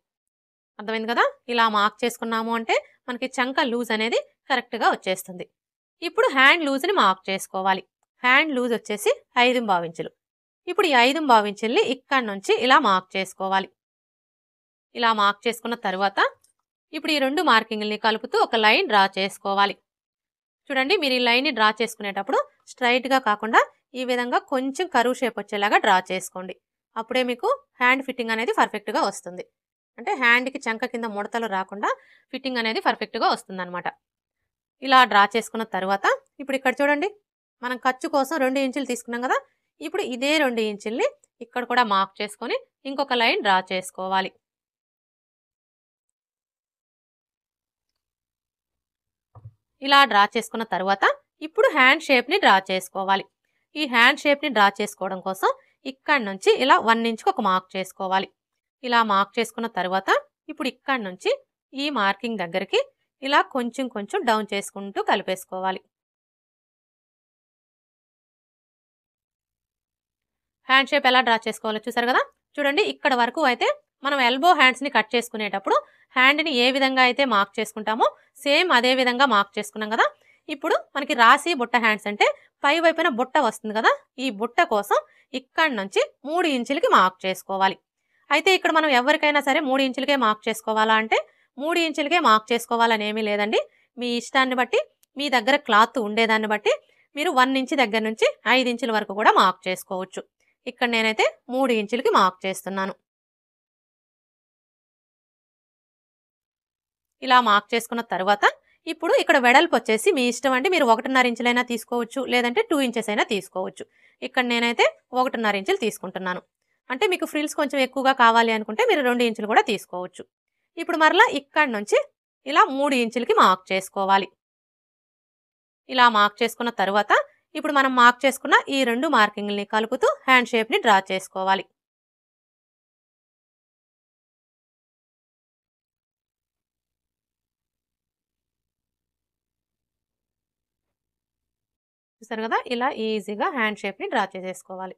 అర్థమైంది కదా? ఇలా మార్క్ చేసుకున్నాము అంటే మనకి చంక లూజ్ అనేది కరెక్ట్గా వచ్చేస్తుంది. ఇప్పుడు హ్యాండ్ లూజ్ని మార్క్ చేసుకోవాలి. హ్యాండ్ లూజ్ వచ్చేసి 5.25 ఇంచులు. ఇప్పుడు ఈ 5.25 ఇంచుల్ని ఇక్కడ నుంచి ఇలా మార్క్ చేసుకోవాలి. ఇలా మార్క్ చేసుకున్న తర్వాత ఇప్పుడు ఈ 2 మార్కింగ్ని కలుపుతూ ఒక లైన్ డ్రా చేసుకోవాలి. చూడండి, మీరు ఈ లైన్ని డ్రా చేసుకునేటప్పుడు స్ట్రైట్గా కాకుండా ఈ విధంగా కొంచెం కరువు షేప్ వచ్చేలాగా డ్రా చేసుకోండి. అప్పుడే మీకు హ్యాండ్ ఫిట్టింగ్ అనేది పర్ఫెక్ట్‌గా వస్తుంది. అంటే హ్యాండ్‌కి చంక కింద ముడతలు రాకుండా ఫిట్టింగ్ అనేది పర్ఫెక్ట్‌గా వస్తుందనమాట. ఇలా డ్రా చేసుకున్న తర్వాత ఇప్పుడు ఇక్కడ చూడండి. మనం ఖర్చు కోసం 2 ఇంచులు తీసుకున్నాం కదా! ఇప్పుడు ఇదే 2 ఇంచుల్ని ఇక్కడ కూడా మార్క్ చేసుకొని ఇంకొక లైన్ డ్రా చేసుకోవాలి. ఇలా డ్రా చేసుకున్న తర్వాత ఇప్పుడు హ్యాండ్ షేప్‌ని డ్రా చేసుకోవాలి. ఈ హ్యాండ్ షేప్‌ని డ్రా చేసుకోవడం కోసం ఇక్కడి నుంచి ఇలా 1 ఇంచ్‌కి ఒక మార్క్ చేసుకోవాలి. ఇలా మార్క్ చేసుకున్న తర్వాత ఇప్పుడు ఇక్కడి నుంచి ఈ మార్కింగ్ దగ్గరికి ఇలా కొంచెం కొంచెం డౌన్ చేసుకుంటూ కలిపేసుకోవాలి. హ్యాండ్ షేప్ ఎలా డ్రా చేసుకోవాలో చూసారు కదా! చూడండి ఇక్కడ వరకు అయితే మనం ఎల్బో హ్యాండ్స్‌ని కట్ చేసుకునేటప్పుడు హ్యాండ్‌ని ఏ విధంగా అయితే మార్క్ చేసుకుంటామో సేమ్ అదే విధంగా మార్క్ చేసుకున్నాం కదా! ఇప్పుడు మనకి రాసి బుట్ట హ్యాండ్స్ అంటే పై వైపున బుట్ట వస్తుంది కదా! ఈ బుట్ట కోసం ఇక్కడి నుంచి 3 ఇంచులకి మార్క్ చేసుకోవాలి. అయితే ఇక్కడ మనం ఎవరికైనా సరే 3 ఇంచులకే మార్క్ చేసుకోవాలా అంటే 3 ఇంచులకే మార్క్ చేసుకోవాలని ఏమీ లేదండి. మీ ఇష్టాన్ని బట్టి మీ దగ్గర క్లాత్ ఉండేదాన్ని బట్టి మీరు 1 ఇంచ్ దగ్గర నుంచి 5 ఇంచుల వరకు కూడా మార్క్ చేసుకోవచ్చు. ఇక్కడ నేనైతే 3 ఇంచులకి మార్క్ చేస్తున్నాను. ఇలా మార్క్ చేసుకున్న తర్వాత ఇప్పుడు ఇక్కడ వెడల్పు వచ్చేసి మీ ఇష్టం అండి. మీరు 1.5 ఇంచులైనా తీసుకోవచ్చు. లేదంటే 2 ఇంచెస్ అయినా తీసుకోవచ్చు. ఇక్కడ నేనైతే 1.5 ఇంచులు తీసుకుంటున్నాను. అంటే మీకు ఫ్రిల్స్ కొంచెం ఎక్కువగా కావాలి అనుకుంటే మీరు 2 ఇంచులు కూడా తీసుకోవచ్చు. ఇప్పుడు మరలా ఇక్కడి నుంచి ఇలా 3 ఇంచులకి మార్క్ చేసుకోవాలి. ఇలా మార్క్ చేసుకున్న తర్వాత ఇప్పుడు మనం మార్క్ చేసుకున్న ఈ 2 మార్కింగ్‌లని కలుపుతూ హ్యాండ్ షేప్‌ని డ్రా చేసుకోవాలి. చూసారు కదా! ఇలా ఈజీగా హ్యాండ్ షేప్‌ని డ్రా చేసేసుకోవాలి.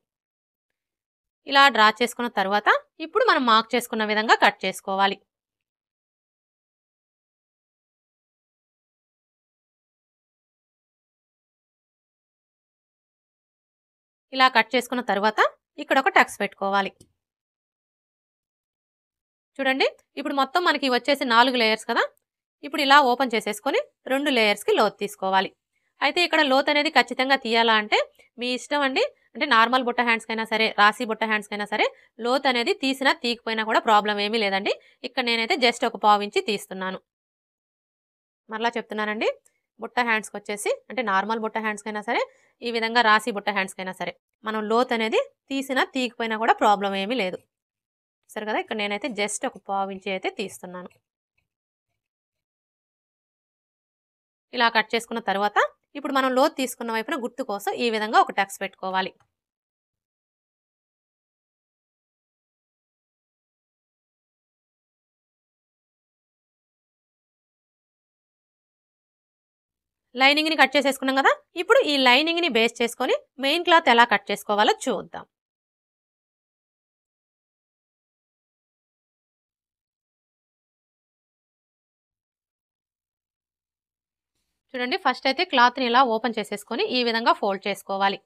ఇలా డ్రా చేసుకున్న తర్వాత ఇప్పుడు మనం మార్క్ చేసుకున్న విధంగా కట్ చేసుకోవాలి. ఇలా కట్ చేసుకున్న తర్వాత ఇక్కడ ఒక టక్స్ పెట్టుకోవాలి. చూడండి ఇప్పుడు మొత్తం మనకి వచ్చేసి 4 లేయర్స్ కదా! ఇప్పుడు ఇలా ఓపెన్ చేసేసుకొని 2 లేయర్స్‌కి లోతు తీసుకోవాలి. అయితే ఇక్కడ లోతు అనేది ఖచ్చితంగా తీయాలా అంటే మీ ఇష్టం అండి. అంటే నార్మల్ బుట్ట హ్యాండ్స్‌కైనా సరే, రాసి బుట్ట హ్యాండ్స్‌కైనా సరే లోతు అనేది తీసినా తీయకపోయినా కూడా ప్రాబ్లమ్ ఏమీ లేదండి. ఇక్కడ నేనైతే జస్ట్ ఒక పావు ఇంచి తీస్తున్నాను. మరలా చెప్తున్నానండి. బుట్ట హ్యాండ్స్‌కొచ్చేసి అంటే నార్మల్ బుట్ట హ్యాండ్స్‌కైనా సరే, ఈ విధంగా రాసి బుట్ట హ్యాండ్స్‌కైనా సరే మనం లోతు అనేది తీసినా తీయకపోయినా కూడా ప్రాబ్లమ్ ఏమీ లేదు. చూసారు కదా! ఇక్కడ నేనైతే జస్ట్ ఒక పావు ఇంచి అయితే తీస్తున్నాను. ఇలా కట్ చేసుకున్న తర్వాత ఇప్పుడు మనం లోతు తీసుకున్న వైపున గుర్తు కోసం ఈ విధంగా ఒక టక్స్ పెట్టుకోవాలి. లైనింగ్‌ని కట్ చేసేసుకున్నాం కదా! ఇప్పుడు ఈ లైనింగ్‌ని బేస్ చేసుకొని మెయిన్ క్లాత్ ఎలా కట్ చేసుకోవాలో చూద్దాం. చూడండి ఫస్ట్ అయితే క్లాత్‌ని ఇలా ఓపెన్ చేసేసుకొని ఈ విధంగా ఫోల్డ్ చేసుకోవాలి.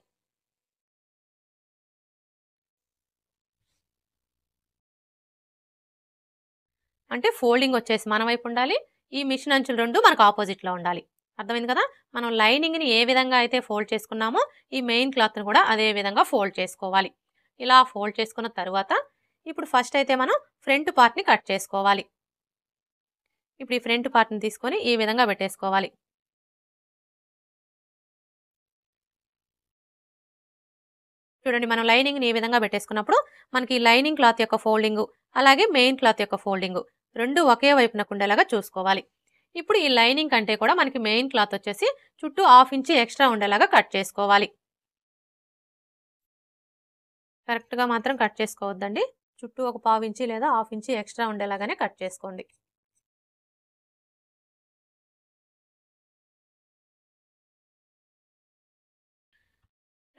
అంటే ఫోల్డింగ్ వచ్చేసి మన వైపు ఉండాలి. ఈ మిషన్ అంచులు 2 మనకు ఆపోజిట్‌లో ఉండాలి. అర్థమైంది కదా! మనం లైనింగ్‌ని ఏ విధంగా అయితే ఫోల్డ్ చేసుకున్నామో ఈ మెయిన్ క్లాత్‌ని కూడా అదే విధంగా ఫోల్డ్ చేసుకోవాలి. ఇలా ఫోల్డ్ చేసుకున్న తరువాత ఇప్పుడు ఫస్ట్ అయితే మనం ఫ్రంట్ పార్ట్‌ని కట్ చేసుకోవాలి. ఇప్పుడు ఈ ఫ్రంట్ పార్ట్‌ని తీసుకొని ఈ విధంగా పెట్టేసుకోవాలి. చూడండి మనం లైనింగ్‌ని ఈ విధంగా పెట్టేసుకున్నప్పుడు మనకి లైనింగ్ క్లాత్ యొక్క ఫోల్డింగు, అలాగే మెయిన్ క్లాత్ యొక్క ఫోల్డింగు 2 ఒకే వైపునకు ఉండేలాగా చూసుకోవాలి. ఇప్పుడు ఈ లైనింగ్ కంటే కూడా మనకి మెయిన్ క్లాత్ వచ్చేసి చుట్టూ 1/2 ఇంచ్ ఎక్స్ట్రా ఉండేలాగా కట్ చేసుకోవాలి. కరెక్ట్‌గా మాత్రం కట్ చేసుకోవద్దండి. చుట్టూ ఒక 1/2 ఇంచ్ లేదా 1/2 ఇంచ్ ఎక్స్ట్రా ఉండేలాగానే కట్ చేసుకోండి.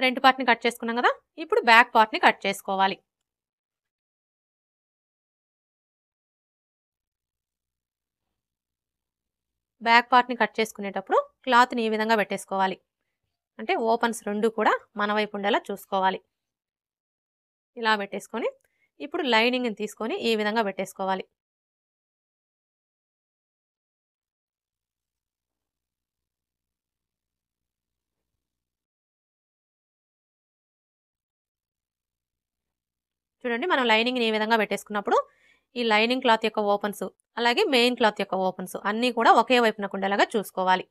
ఫ్రంట్ పార్ట్‌ని కట్ చేసుకున్నాం కదా! ఇప్పుడు బ్యాక్ పార్ట్‌ని కట్ చేసుకోవాలి. బ్యాక్ పార్ట్‌ని కట్ చేసుకునేటప్పుడు క్లాత్‌ని ఈ విధంగా పెట్టేసుకోవాలి. అంటే ఓపెన్స్ 2 కూడా మన వైపు ఉండేలా చూసుకోవాలి. ఇలా పెట్టేసుకొని ఇప్పుడు లైనింగ్‌ని తీసుకొని ఈ విధంగా పెట్టేసుకోవాలి. చూడండి మనం లైనింగ్ని ఈ విధంగా పెట్టేసుకున్నప్పుడు ఈ లైనింగ్ క్లాత్ యొక్క ఓపెన్స్ అలాగే మెయిన్ క్లాత్ యొక్క ఓపెన్స్ అన్నీ కూడా ఒకే వైపునకు ఉండేలాగా చూసుకోవాలి.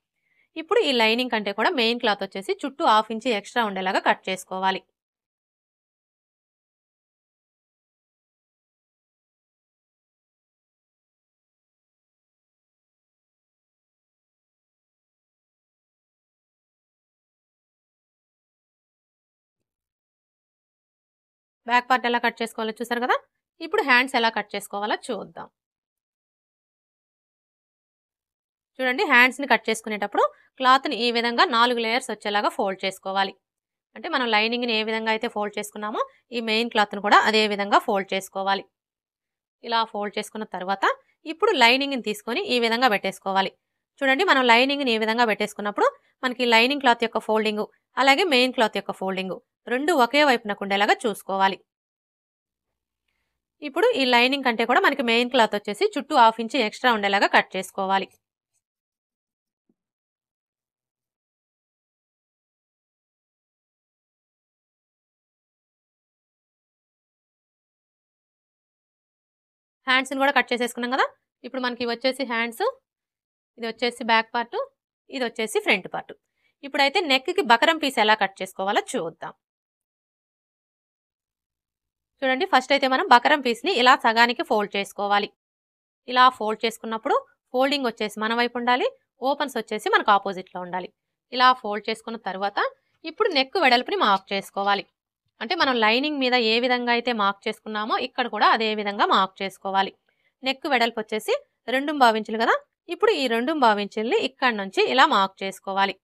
ఇప్పుడు ఈ లైనింగ్ కంటే కూడా మెయిన్ క్లాత్ వచ్చేసి చుట్టూ 1/2 ఇంచ్ ఎక్స్ట్రా ఉండేలాగా కట్ చేసుకోవాలి. బ్యాక్ పార్ట్ ఎలా కట్ చేసుకోవాలో చూసారు కదా. ఇప్పుడు హ్యాండ్స్ ఎలా కట్ చేసుకోవాలో చూద్దాం. చూడండి హ్యాండ్స్ని కట్ చేసుకునేటప్పుడు క్లాత్ని ఈ విధంగా 4 లేయర్స్ వచ్చేలాగా ఫోల్డ్ చేసుకోవాలి. అంటే మనం లైనింగ్ని ఏ విధంగా అయితే ఫోల్డ్ చేసుకున్నామో ఈ మెయిన్ క్లాత్ని కూడా అదే విధంగా ఫోల్డ్ చేసుకోవాలి. ఇలా ఫోల్డ్ చేసుకున్న తర్వాత ఇప్పుడు లైనింగ్ని తీసుకొని ఈ విధంగా పెట్టేసుకోవాలి. చూడండి మనం లైనింగ్ని ఈ విధంగా పెట్టేసుకున్నప్పుడు మనకి లైనింగ్ క్లాత్ యొక్క ఫోల్డింగు అలాగే మెయిన్ క్లాత్ యొక్క ఫోల్డింగు రెండు ఒకే వైపునకు ఉండేలాగా చూసుకోవాలి. ఇప్పుడు ఈ లైనింగ్ కంటే కూడా మనకి మెయిన్ క్లాత్ వచ్చేసి చుట్టూ 1/2 ఇంచ్ ఎక్స్ట్రా ఉండేలాగా కట్ చేసుకోవాలి. హ్యాండ్స్ని కూడా కట్ చేసేసుకున్నాం కదా. ఇప్పుడు మనకి వచ్చేసి హ్యాండ్స్, ఇది వచ్చేసి బ్యాక్ పార్ట్, ఇది వచ్చేసి ఫ్రంట్ పార్ట్. ఇప్పుడైతే నెక్కి బకరం పీస్ ఎలా కట్ చేసుకోవాలో చూద్దాం. చూడండి ఫస్ట్ అయితే మనం బకరం పీస్ని ఇలా సగానికి ఫోల్డ్ చేసుకోవాలి. ఇలా ఫోల్డ్ చేసుకున్నప్పుడు ఫోల్డింగ్ వచ్చేసి మన వైపు ఉండాలి, ఓపెన్స్ వచ్చేసి మనకు ఆపోజిట్లో ఉండాలి. ఇలా ఫోల్డ్ చేసుకున్న తర్వాత ఇప్పుడు నెక్ వెడల్పుని మార్క్ చేసుకోవాలి. అంటే మనం లైనింగ్ మీద ఏ విధంగా అయితే మార్క్ చేసుకున్నామో ఇక్కడ కూడా అదే విధంగా మార్క్ చేసుకోవాలి. నెక్ వెడల్పు వచ్చేసి 2.5 ఇంచులు కదా. ఇప్పుడు ఈ 2.5 ఇంచుల్ని ఇక్కడ నుంచి ఇలా మార్క్ చేసుకోవాలి.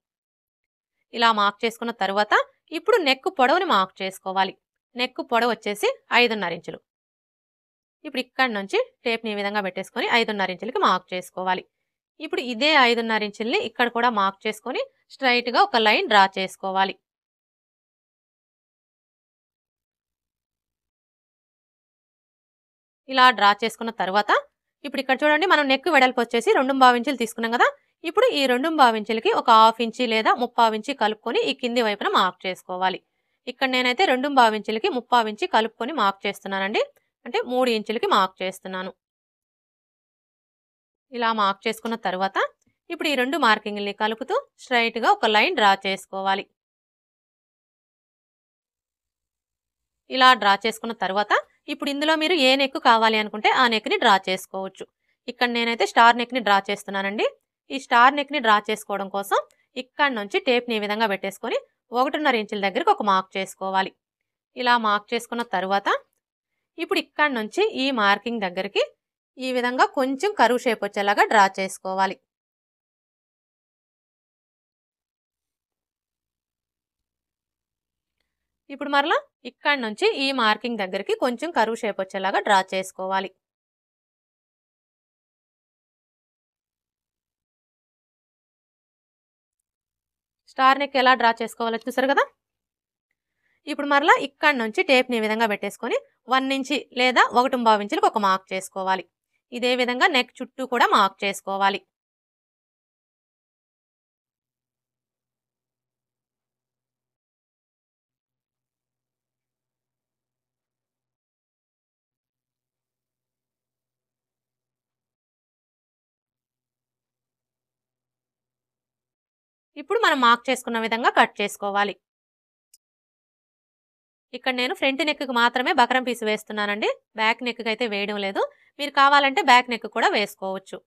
ఇలా మార్క్ చేసుకున్న తర్వాత ఇప్పుడు నెక్ పొడవుని మార్క్ చేసుకోవాలి. నెక్ పొడవు వచ్చేసి 5.5 ఇంచులు. ఇప్పుడు ఇక్కడ నుంచి టేప్ని ఈ విధంగా పెట్టేసుకొని 5.5 ఇంచులకి మార్క్ చేసుకోవాలి. ఇప్పుడు ఇదే 5.5 ఇంచుల్ని ఇక్కడ కూడా మార్క్ చేసుకొని స్ట్రైట్గా ఒక లైన్ డ్రా చేసుకోవాలి. ఇలా డ్రా చేసుకున్న తర్వాత ఇప్పుడు ఇక్కడ చూడండి మనం నెక్ వెడల్పు వచ్చేసి 2.5 ఇంచులు తీసుకున్నాం కదా. ఇప్పుడు ఈ 2.5 ఇంచులకి ఒక 1/2 ఇంచి లేదా 3/4 ఇంచి కలుపుకొని ఈ కింది వైపున మార్క్ చేసుకోవాలి. ఇక్కడ నేనైతే 2.5 ఇంచులకి 3/4 ఇంచి కలుపుకొని మార్క్ చేస్తున్నానండి. అంటే 3 ఇంచులకి మార్క్ చేస్తున్నాను. ఇలా మార్క్ చేసుకున్న తర్వాత ఇప్పుడు ఈ 2 మార్కింగ్ని కలుపుతూ స్ట్రైట్గా ఒక లైన్ డ్రా చేసుకోవాలి. ఇలా డ్రా చేసుకున్న తర్వాత ఇప్పుడు ఇందులో మీరు ఏ నెక్ కావాలి అనుకుంటే ఆ నెక్ని డ్రా చేసుకోవచ్చు. ఇక్కడ నేనైతే స్టార్ నెక్ని డ్రా చేస్తున్నానండి. ఈ స్టార్ నెక్ని డ్రా చేసుకోవడం కోసం ఇక్కడ నుంచి టేప్ని ఈ విధంగా పెట్టేసుకొని 1.5 ఇంచుల దగ్గరికి ఒక మార్క్ చేసుకోవాలి. ఇలా మార్క్ చేసుకున్న తర్వాత ఇప్పుడు ఇక్కడ నుంచి ఈ మార్కింగ్ దగ్గరికి ఈ విధంగా కొంచెం కర్వ్ షేప్ వచ్చేలాగా డ్రా చేసుకోవాలి. ఇప్పుడు మరలా ఇక్కడ నుంచి ఈ మార్కింగ్ దగ్గరికి కొంచెం కర్వ్ షేప్ వచ్చేలాగా డ్రా చేసుకోవాలి. స్టార్ నెక్ ఎలా డ్రా చేసుకోవాలో చూసారు కదా. ఇప్పుడు మరలా ఇక్కడ నుంచి టేప్ని ఈ విధంగా పెట్టేసుకొని 1 ఇంచి లేదా 1.5 ఇంచులకు ఒక మార్క్ చేసుకోవాలి. ఇదే విధంగా నెక్ చుట్టూ కూడా మార్క్ చేసుకోవాలి. ఇప్పుడు మనం మార్క్ చేసుకున్న విధంగా కట్ చేసుకోవాలి. ఇక్కడ నేను ఫ్రంట్ నెక్కి మాత్రమే బకరం పీస్ వేస్తున్నానండి. బ్యాక్ నెక్కి అయితే వేయడం లేదు. మీరు కావాలంటే బ్యాక్ నెక్ కూడా వేసుకోవచ్చు.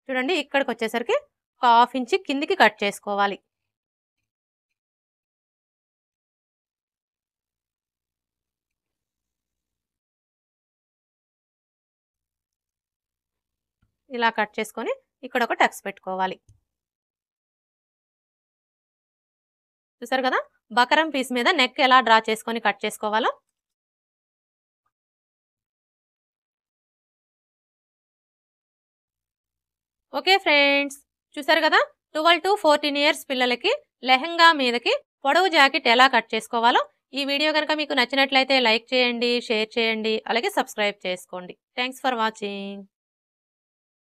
చూడండి ఇక్కడికి వచ్చేసరికి ఒక 1/2 ఇంచి కిందికి కట్ చేసుకోవాలి. ఇలా కట్ చేసుకొని ఇక్కడ ఒక టక్స్ పెట్టుకోవాలి. చూసారు కదా బకరం పీస్ మీద నెక్ ఎలా డ్రా చేసుకొని కట్ చేసుకోవాలో. ఓకే ఫ్రెండ్స్, చూసారు కదా 12 to 14 ఇయర్స్ పిల్లలకి లెహంగా మీదకి పొడవు జాకెట్ ఎలా కట్ చేసుకోవాలో ఈ వీడియో కనుక మీకు నచ్చినట్లయితే లైక్ చేయండి, షేర్ చేయండి, అలాగే సబ్స్క్రైబ్ చేసుకోండి. Thanks for watching.